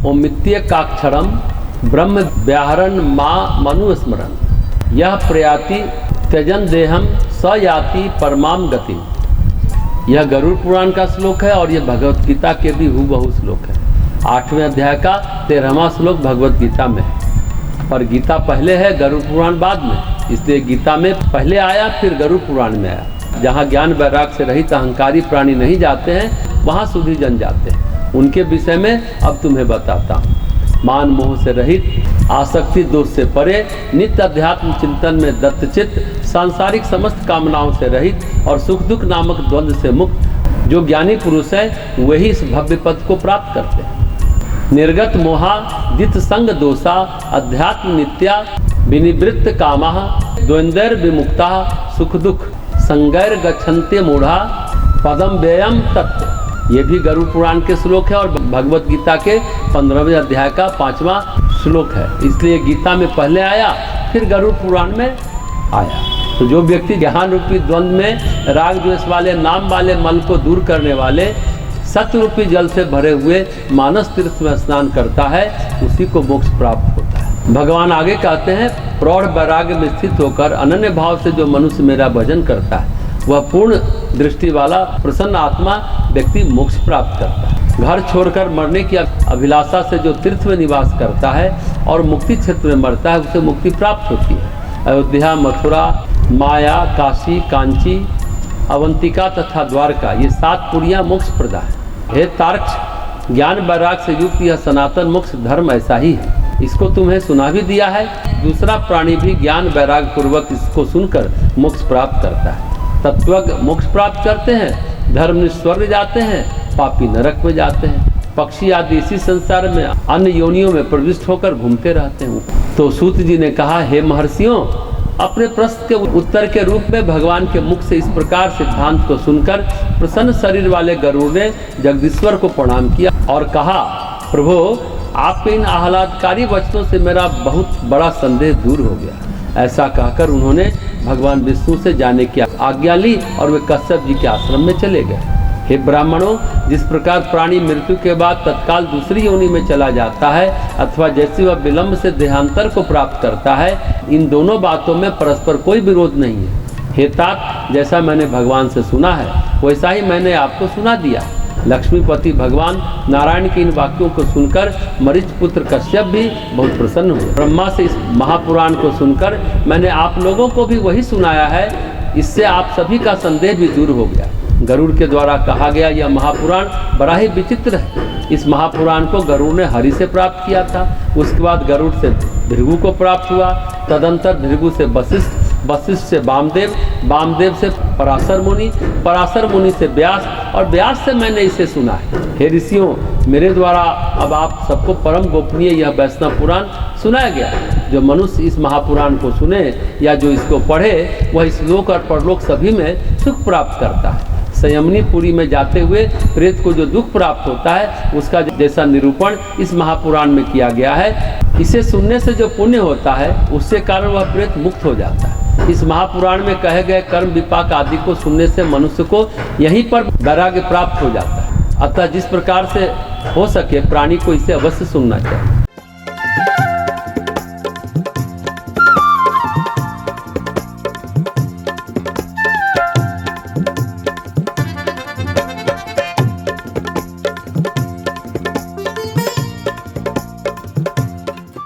ओमित्येकाक्षरम ब्रह्म व्याहरण माँ मनुस्मरण यह प्रयाति त्यजन देहम स याति परमाम गति। यह गरुड़ पुराण का श्लोक है और यह भगवत गीता के भी हूबहू श्लोक है। 8वें अध्याय का 13वां श्लोक भगवत गीता में है, पर गीता पहले है, गरुड़ पुराण बाद में। इसलिए गीता में पहले आया, फिर गरुड़ पुराण में आया। जहाँ ज्ञान वैराग से रहित अहंकारी प्राणी नहीं जाते हैं, वहाँ सुधी जन जाते हैं। उनके विषय में अब तुम्हें बताता हूँ। मान मोह से रहित, आसक्ति दोष से परे, नित्य अध्यात्म चिंतन में दत्तचित्त, सांसारिक समस्त कामनाओं से रहित और सुख दुख नामक द्वंद्व से मुक्त जो ज्ञानी पुरुष है वही इस भव्य पद को प्राप्त करते हैं। निर्गत मोहा दित संग दोषा अध्यात्म नित्या विनिवृत्त कामा द्वंद्वैर विमुक्ता सुख दुख संगैर गच्छन्ते मूढ़ा पदम व्ययम तत्व। ये भी गरुड़ पुराण के श्लोक है और भगवत गीता के 15वें अध्याय का 5वां श्लोक है। इसलिए गीता में पहले आया, फिर गरुड़ पुराण में आया। तो जो व्यक्ति ज्ञान रूपी द्वंद्व में राग द्वेष वाले नाम वाले मल को दूर करने वाले सत्य रूपी जल से भरे हुए मानस तीर्थ में स्नान करता है, उसी को मोक्ष प्राप्त होता है। भगवान आगे कहते हैं, प्रौढ़ वैराग्य में स्थित होकर अनन्य भाव से जो मनुष्य मेरा भजन करता है वह पूर्ण दृष्टि वाला प्रसन्न आत्मा व्यक्ति मोक्ष प्राप्त करता है। घर छोड़कर मरने की अभिलाषा से जो तीर्थ में निवास करता है और मुक्ति क्षेत्र में मरता है, उसे मुक्ति प्राप्त होती है। अयोध्या, मथुरा, माया, काशी, कांची, अवंतिका तथा द्वारका, ये 7 पुरियां मोक्ष प्रदा है। हे तार्क्ष, ज्ञान वैराग से युक्त यह सनातन मोक्ष धर्म ऐसा ही है। इसको तुम्हें सुना भी दिया है। दूसरा प्राणी भी ज्ञान वैराग पूर्वक इसको सुनकर मोक्ष प्राप्त करता है। तत्वज्ञ मोक्ष प्राप्त करते हैं, धर्मनिष्ठ स्वर्ग जाते हैं, पापी नरक में जाते हैं। पक्षी आदि इसी संसार में अन्य योनियों में प्रविष्ट होकर घूमते रहते हैं। तो सूत जी ने कहा, हे महर्षियों, अपने प्रश्न के उत्तर के रूप में भगवान के मुख से इस प्रकार सिद्धांत को सुनकर प्रसन्न शरीर वाले गरुड़ ने जगदीश्वर को प्रणाम किया और कहा, प्रभु, आपके इन आह्लादकारी वचनों से मेरा बहुत बड़ा संदेह दूर हो गया। ऐसा कहकर उन्होंने भगवान विष्णु से जाने की आज्ञा ली और वे कश्यप जी के आश्रम में चले गए। हे ब्राह्मणों, जिस प्रकार प्राणी मृत्यु के बाद तत्काल दूसरी योनि में चला जाता है अथवा जैसे वह विलंब से देहांतर को प्राप्त करता है, इन दोनों बातों में परस्पर कोई विरोध नहीं है। हे तात, जैसा मैंने भगवान से सुना है वैसा ही मैंने आपको सुना दिया। लक्ष्मीपति भगवान नारायण के इन वाक्यों को सुनकर मरीच पुत्र कश्यप भी बहुत प्रसन्न हुए। ब्रह्मा से इस महापुराण को सुनकर मैंने आप लोगों को भी वही सुनाया है, इससे आप सभी का संदेह भी दूर हो गया। गरुड़ के द्वारा कहा गया यह महापुराण बड़ा ही विचित्र है। इस महापुराण को गरुड़ ने हरि से प्राप्त किया था, उसके बाद गरुड़ से भृगु को प्राप्त हुआ, तदंतर भृगु से वशिष्ठ, वशिष्ठ से वामदेव, वामदेव से पराशर मुनि से व्यास और व्यास से मैंने इसे सुना है। हे ऋषियों, मेरे द्वारा अब आप सबको परम गोपनीय यह वैष्णव पुराण सुनाया गया। जो मनुष्य इस महापुराण को सुने या जो इसको पढ़े वह इस लोक और परलोक सभी में सुख प्राप्त करता है। संयमनी पुरी में जाते हुए प्रेत को जो दुख प्राप्त होता है उसका जैसा निरूपण इस महापुराण में किया गया है। इसे सुनने से जो पुण्य होता है उससे कारण वह प्रेत मुक्त हो जाता है। इस महापुराण में कहे गए कर्म विपाक आदि को सुनने से मनुष्य को यहीं पर वैराग्य प्राप्त हो जाता है। अतः जिस प्रकार से हो सके प्राणी को इसे अवश्य सुनना चाहिए।